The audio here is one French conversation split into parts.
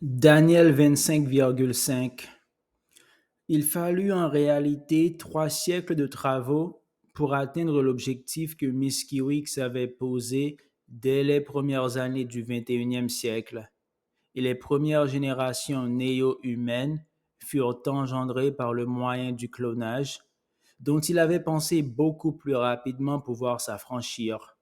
Daniel 25,5. Il fallut en réalité 3 siècles de travaux pour atteindre l'objectif que Mickiewicz avait posé dès les premières années du XXIe siècle, et les premières générations néo-humaines furent engendrées par le moyen du clonage, dont il avait pensé beaucoup plus rapidement pouvoir s'affranchir.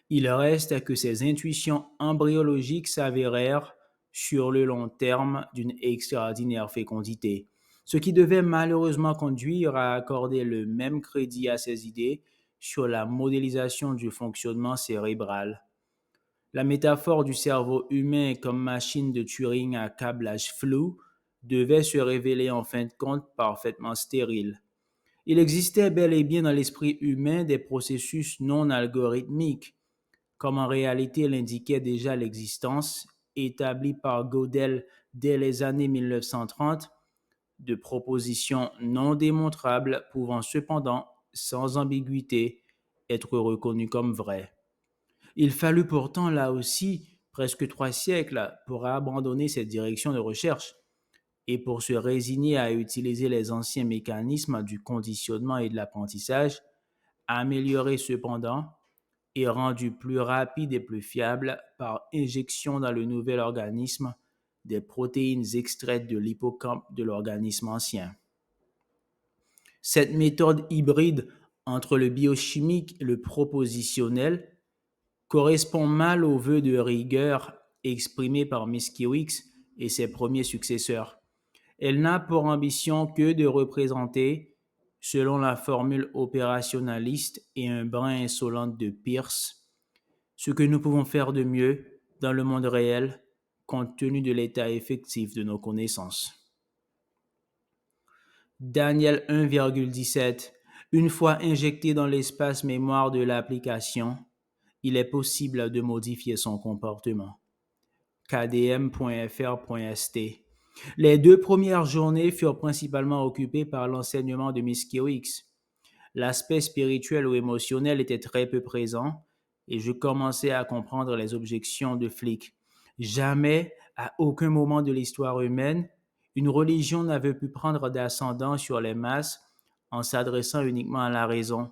Il reste que ces intuitions embryologiques s'avérèrent, sur le long terme, d'une extraordinaire fécondité, ce qui devait malheureusement conduire à accorder le même crédit à ses idées sur la modélisation du fonctionnement cérébral. La métaphore du cerveau humain comme machine de Turing à câblage flou devait se révéler en fin de compte parfaitement stérile. Il existait bel et bien dans l'esprit humain des processus non algorithmiques, comme en réalité l'indiquait déjà l'existence, établie par Gödel dès les années 1930, de propositions non démontrables pouvant cependant, sans ambiguïté, être reconnues comme vraies. Il fallut pourtant là aussi presque 3 siècles pour abandonner cette direction de recherche et pour se résigner à utiliser les anciens mécanismes du conditionnement et de l'apprentissage, améliorés cependant et rendu plus rapide et plus fiable par injection dans le nouvel organisme des protéines extraites de l'hippocampe de l'organisme ancien. Cette méthode hybride entre le biochimique et le propositionnel correspond mal aux vœux de rigueur exprimés par Mickiewicz et ses premiers successeurs. Elle n'a pour ambition que de représenter, selon la formule opérationnaliste et un brin insolente de Peirce, ce que nous pouvons faire de mieux dans le monde réel compte tenu de l'état effectif de nos connaissances. Daniel 1,17. Une fois injecté dans l'espace mémoire de l'application, il est possible de modifier son comportement. KDM.fr.st. Les 2 premières journées furent principalement occupées par l'enseignement de Mickiewicz. L'aspect spirituel ou émotionnel était très peu présent et je commençais à comprendre les objections de Flick. Jamais, à aucun moment de l'histoire humaine, une religion n'avait pu prendre d'ascendant sur les masses en s'adressant uniquement à la raison.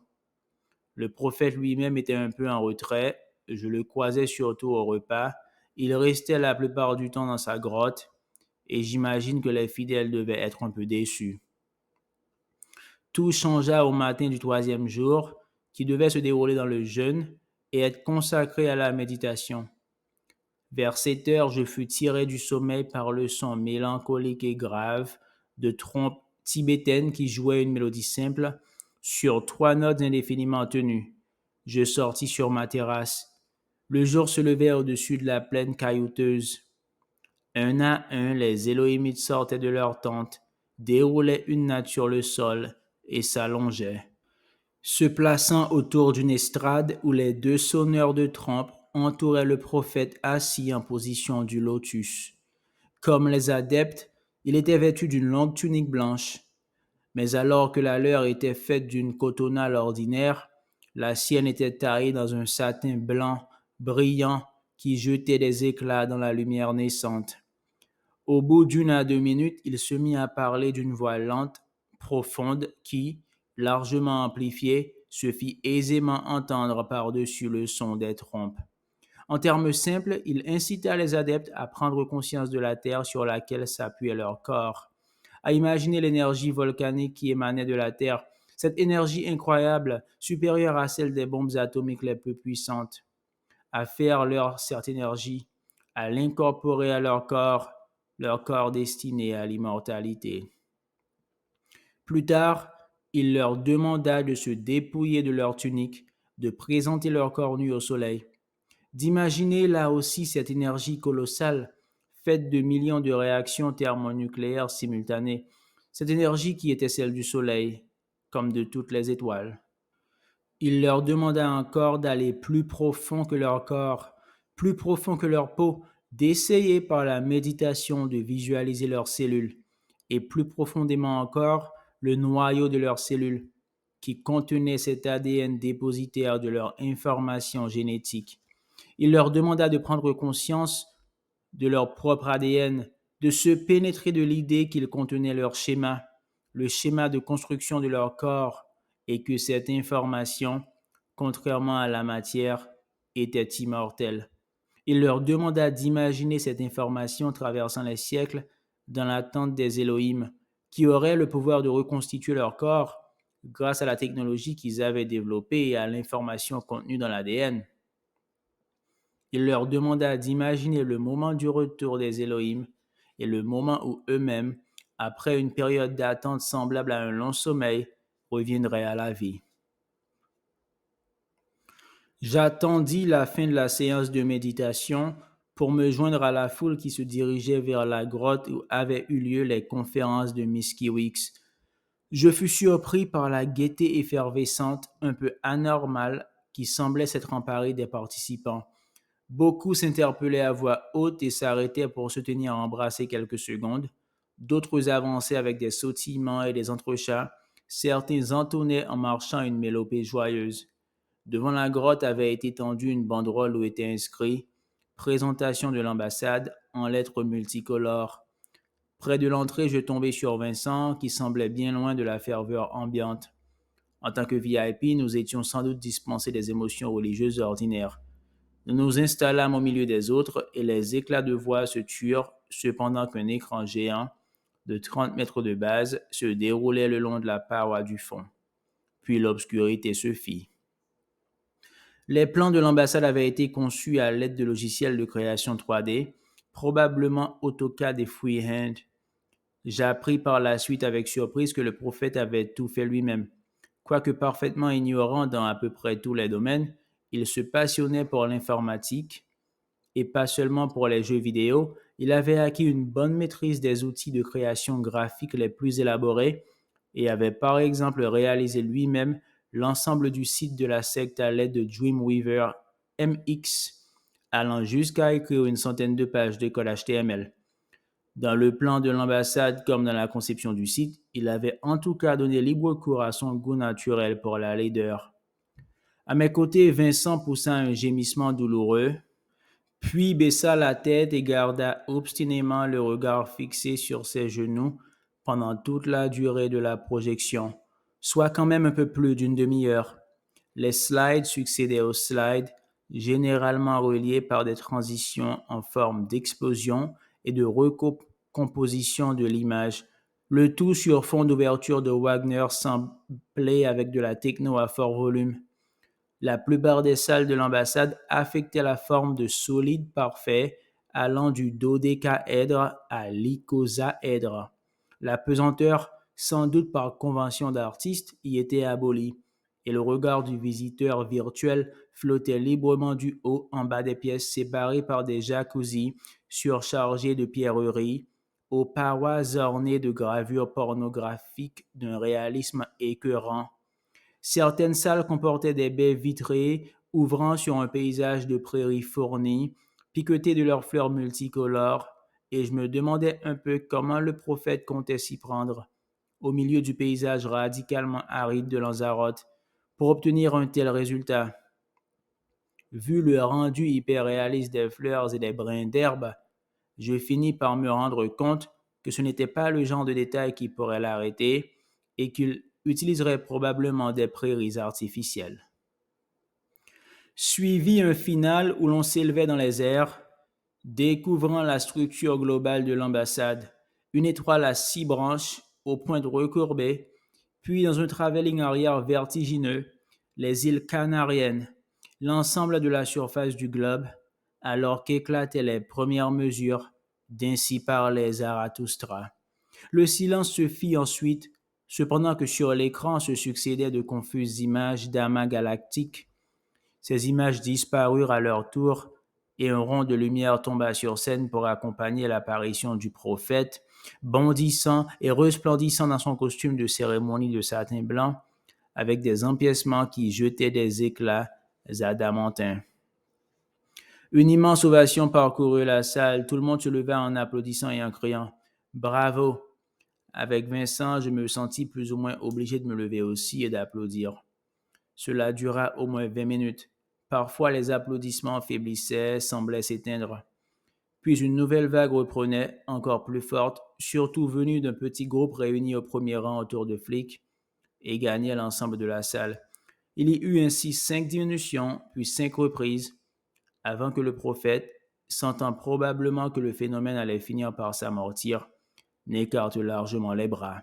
Le prophète lui-même était un peu en retrait, je le croisais surtout au repas, il restait la plupart du temps dans sa grotte, et j'imagine que les fidèles devaient être un peu déçus. Tout changea au matin du 3e jour, qui devait se dérouler dans le jeûne et être consacré à la méditation. Vers 7 heures, je fus tiré du sommeil par le son mélancolique et grave de trompes tibétaines qui jouaient une mélodie simple sur 3 notes indéfiniment tenues. Je sortis sur ma terrasse. Le jour se levait au-dessus de la plaine caillouteuse. Un à un, les Élohimites sortaient de leurs tentes, déroulaient une natte sur le sol et s'allongeaient, se plaçant autour d'une estrade où les 2 sonneurs de trompe entouraient le prophète assis en position du lotus. Comme les adeptes, il était vêtu d'une longue tunique blanche, mais alors que la leur était faite d'une cotonnale ordinaire, la sienne était taillée dans un satin blanc brillant qui jetait des éclats dans la lumière naissante. Au bout d'1 à 2 minutes, il se mit à parler d'une voix lente, profonde, qui, largement amplifiée, se fit aisément entendre par-dessus le son des trompes. En termes simples, il incita les adeptes à prendre conscience de la terre sur laquelle s'appuyait leur corps, à imaginer l'énergie volcanique qui émanait de la terre, cette énergie incroyable, supérieure à celle des bombes atomiques les plus puissantes, à faire leur cette énergie, à l'incorporer à leur corps destiné à l'immortalité. Plus tard, il leur demanda de se dépouiller de leur tunique, de présenter leur corps nu au soleil, d'imaginer là aussi cette énergie colossale, faite de millions de réactions thermonucléaires simultanées, cette énergie qui était celle du soleil, comme de toutes les étoiles. Il leur demanda encore d'aller plus profond que leur corps, plus profond que leur peau, d'essayer par la méditation de visualiser leurs cellules, et plus profondément encore le noyau de leurs cellules, qui contenait cet ADN dépositaire de leur information génétique. Il leur demanda de prendre conscience de leur propre ADN, de se pénétrer de l'idée qu'ils contenaient leur schéma, le schéma de construction de leur corps, et que cette information, contrairement à la matière, était immortelle. Il leur demanda d'imaginer cette information traversant les siècles dans l'attente des Elohim, qui auraient le pouvoir de reconstituer leur corps grâce à la technologie qu'ils avaient développée et à l'information contenue dans l'ADN. Il leur demanda d'imaginer le moment du retour des Elohim et le moment où eux-mêmes, après une période d'attente semblable à un long sommeil, reviendraient à la vie. J'attendis la fin de la séance de méditation pour me joindre à la foule qui se dirigeait vers la grotte où avaient eu lieu les conférences de Miss Kiwix. Je fus surpris par la gaieté effervescente, un peu anormale, qui semblait s'être emparée des participants. Beaucoup s'interpellaient à voix haute et s'arrêtaient pour se tenir embrassés quelques secondes. D'autres avançaient avec des sautillements et des entrechats. Certains entonnaient en marchant une mélopée joyeuse. Devant la grotte avait été tendue une banderole où était inscrit Présentation de l'ambassade en lettres multicolores. Près de l'entrée, je tombai sur Vincent, qui semblait bien loin de la ferveur ambiante. En tant que VIP, nous étions sans doute dispensés des émotions religieuses ordinaires. Nous nous installâmes au milieu des autres et les éclats de voix se turent, cependant qu'un écran géant de 30 mètres de base se déroulait le long de la paroi du fond. Puis l'obscurité se fit. Les plans de l'ambassade avaient été conçus à l'aide de logiciels de création 3D, probablement AutoCAD et Freehand. J'appris par la suite avec surprise que le prophète avait tout fait lui-même. Quoique parfaitement ignorant dans à peu près tous les domaines, il se passionnait pour l'informatique et pas seulement pour les jeux vidéo. Il avait acquis une bonne maîtrise des outils de création graphique les plus élaborés et avait par exemple réalisé lui-même l'ensemble du site de la secte à l'aide de Dreamweaver MX, allant jusqu'à écrire une centaine de pages de code HTML. Dans le plan de l'ambassade comme dans la conception du site, il avait en tout cas donné libre cours à son goût naturel pour la laideur. À mes côtés, Vincent poussa un gémissement douloureux, puis baissa la tête et garda obstinément le regard fixé sur ses genoux pendant toute la durée de la projection, soit quand même un peu plus d'une demi-heure. Les slides succédaient aux slides, généralement reliés par des transitions en forme d'explosion et de recomposition de l'image, le tout sur fond d'ouverture de Wagner samplé avec de la techno à fort volume. La plupart des salles de l'ambassade affectaient la forme de solide parfait allant du dodécaèdre à l'icosaèdre. La pesanteur, sans doute par convention d'artiste, y était abolie, et le regard du visiteur virtuel flottait librement du haut en bas des pièces séparées par des jacuzzis surchargés de pierreries, aux parois ornées de gravures pornographiques d'un réalisme écœurant. Certaines salles comportaient des baies vitrées ouvrant sur un paysage de prairies fournies, piquetées de leurs fleurs multicolores, et je me demandais un peu comment le prophète comptait s'y prendre, au milieu du paysage radicalement aride de Lanzarote, pour obtenir un tel résultat. Vu le rendu hyper-réaliste des fleurs et des brins d'herbe, je finis par me rendre compte que ce n'était pas le genre de détail qui pourrait l'arrêter et qu'il utiliserait probablement des prairies artificielles. Suivit un final où l'on s'élevait dans les airs, découvrant la structure globale de l'ambassade, une étoile à 6 branches, aux pointes recourbées, puis dans un travelling arrière vertigineux, les îles Canariennes, l'ensemble de la surface du globe, alors qu'éclataient les premières mesures, d'Ainsi parlait Zarathustra. Le silence se fit ensuite, cependant que sur l'écran se succédaient de confuses images d'amas galactiques. Ces images disparurent à leur tour et un rond de lumière tomba sur scène pour accompagner l'apparition du prophète, bondissant et resplendissant dans son costume de cérémonie de satin blanc, avec des empiècements qui jetaient des éclats adamantins. Une immense ovation parcourut la salle, tout le monde se leva en applaudissant et en criant « Bravo !» Avec Vincent, je me sentis plus ou moins obligé de me lever aussi et d'applaudir. Cela dura au moins 20 minutes. Parfois, les applaudissements faiblissaient, semblaient s'éteindre. Puis une nouvelle vague reprenait, encore plus forte, surtout venue d'un petit groupe réuni au premier rang autour de Flick, et gagnait l'ensemble de la salle. Il y eut ainsi 5 diminutions, puis 5 reprises, avant que le prophète, sentant probablement que le phénomène allait finir par s'amortir, n'écarte largement les bras.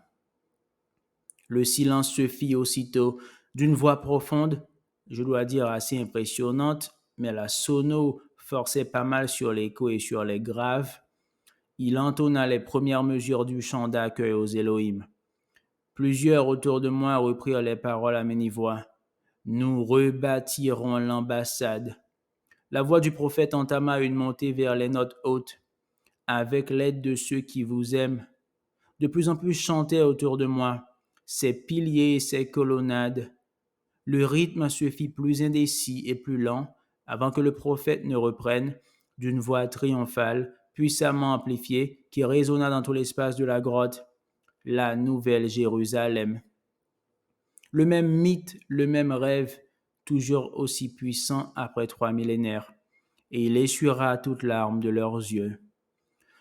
Le silence se fit aussitôt d'une voix profonde, je dois dire assez impressionnante, mais la sono forçait pas mal sur l'écho et sur les graves. Il entonna les premières mesures du chant d'accueil aux Elohim. Plusieurs autour de moi reprirent les paroles à mi-voix. Nous rebâtirons l'ambassade. La voix du prophète entama une montée vers les notes hautes. Avec l'aide de ceux qui vous aiment, de plus en plus chantaient autour de moi, ces piliers et ces colonnades. Le rythme se fit plus indécis et plus lent avant que le prophète ne reprenne, d'une voix triomphale, puissamment amplifiée, qui résonna dans tout l'espace de la grotte, la nouvelle Jérusalem. Le même mythe, le même rêve, toujours aussi puissant après 3 millénaires, et il essuiera toutes larmes de leurs yeux.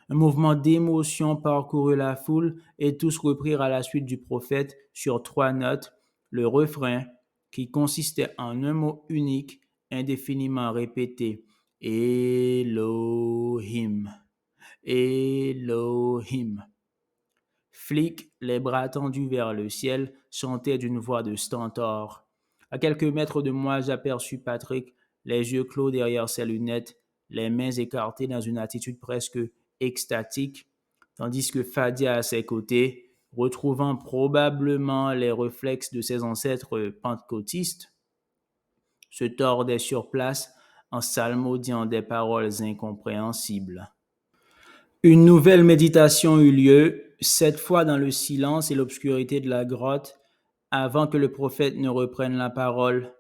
Un mouvement d'émotion parcourut la foule et tous reprirent à la suite du prophète sur 3 notes le refrain qui consistait en un mot unique, indéfiniment répété. Elohim, Elohim. Flick, les bras tendus vers le ciel, chantait d'une voix de stentor. À quelques mètres de moi, j'aperçus Patrick, les yeux clos derrière ses lunettes, les mains écartées dans une attitude presque extatique, tandis que Fadia à ses côtés, retrouvant probablement les réflexes de ses ancêtres pentecôtistes, se tordait sur place en psalmodiant des paroles incompréhensibles. Une nouvelle méditation eut lieu, cette fois dans le silence et l'obscurité de la grotte, avant que le prophète ne reprenne la parole.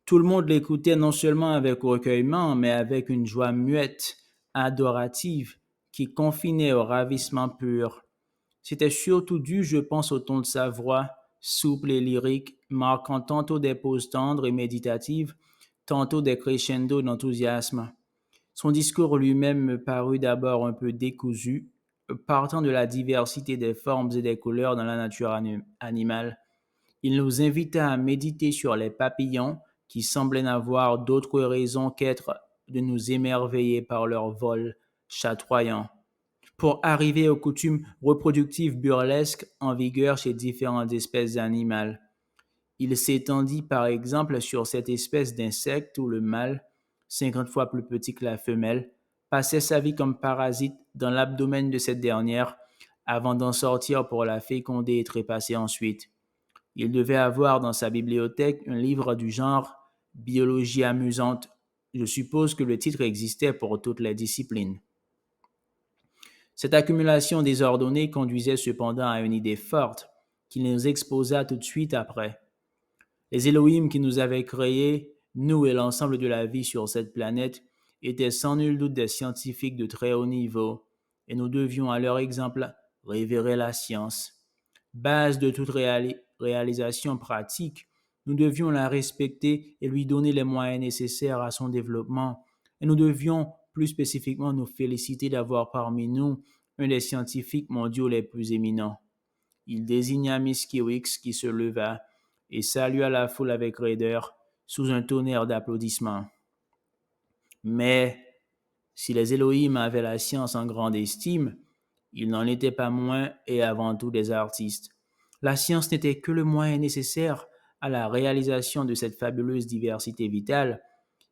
Tout le monde l'écoutait non seulement avec recueillement, mais avec une joie muette, adorative, qui confinait au ravissement pur. C'était surtout dû, je pense, au ton de sa voix, souple et lyrique, marquant tantôt des pauses tendres et méditatives, tantôt des crescendos d'enthousiasme. Son discours lui-même me parut d'abord un peu décousu, partant de la diversité des formes et des couleurs dans la nature animale. Il nous invita à méditer sur les papillons qui semblaient n'avoir d'autre raison qu'être de nous émerveiller par leur vol chatoyant, pour arriver aux coutumes reproductives burlesques en vigueur chez différentes espèces animales. Il s'étendit par exemple sur cette espèce d'insecte où le mâle, 50 fois plus petit que la femelle, passait sa vie comme parasite dans l'abdomen de cette dernière avant d'en sortir pour la féconder et trépasser ensuite. Il devait avoir dans sa bibliothèque un livre du genre Biologie amusante. Je suppose que le titre existait pour toutes les disciplines. Cette accumulation désordonnée conduisait cependant à une idée forte qu'il nous exposa tout de suite après. Les Elohim qui nous avaient créés, nous et l'ensemble de la vie sur cette planète, étaient sans nul doute des scientifiques de très haut niveau, et nous devions à leur exemple révérer la science. Base de toute réalisation pratique, nous devions la respecter et lui donner les moyens nécessaires à son développement, et nous devions plus spécifiquement nous féliciter d'avoir parmi nous un des scientifiques mondiaux les plus éminents. Il désigna Miss Kiwix qui se leva et salua la foule avec raideur sous un tonnerre d'applaudissements. Mais si les Elohim avaient la science en grande estime, ils n'en étaient pas moins et avant tout des artistes. La science n'était que le moyen nécessaire à la réalisation de cette fabuleuse diversité vitale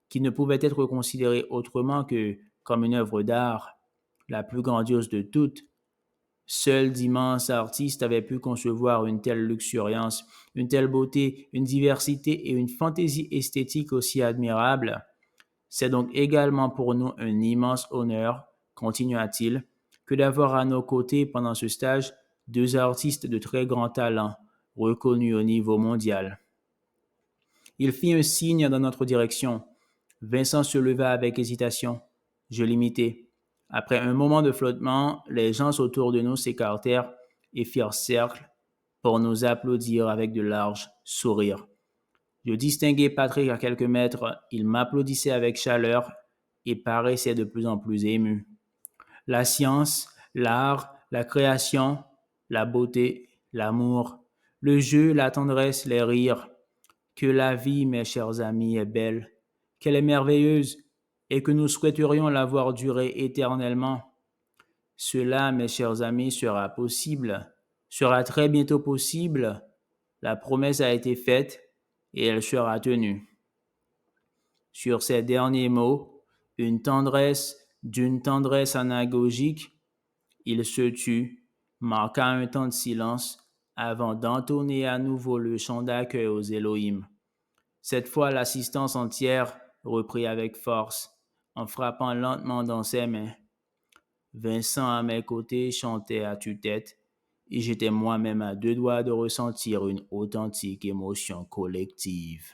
qui ne pouvait être considérée autrement que comme une œuvre d'art, la plus grandiose de toutes. Seuls d'immenses artistes avaient pu concevoir une telle luxuriance, une telle beauté, une diversité et une fantaisie esthétique aussi admirables. C'est donc également pour nous un immense honneur, continua-t-il, que d'avoir à nos côtés pendant ce stage 2 artistes de très grand talent, reconnus au niveau mondial. Il fit un signe dans notre direction. Vincent se leva avec hésitation. Je l'imitai. Après un moment de flottement, les gens autour de nous s'écartèrent et firent cercle pour nous applaudir avec de larges sourires. Je distinguai Patrick à quelques mètres. Il m'applaudissait avec chaleur et paraissait de plus en plus ému. La science, l'art, la création, la beauté, l'amour, le jeu, la tendresse, les rires. Que la vie, mes chers amis, est belle, qu'elle est merveilleuse et que nous souhaiterions la voir durer éternellement. Cela, mes chers amis, sera possible, sera très bientôt possible. La promesse a été faite et elle sera tenue. Sur ces derniers mots, d'une tendresse anagogique, il se tut, marqua un temps de silence avant d'entonner à nouveau le chant d'accueil aux Elohim. Cette fois, l'assistance entière reprit avec force, en frappant lentement dans ses mains. Vincent à mes côtés chantait à tue-tête, et j'étais moi-même à deux doigts de ressentir une authentique émotion collective.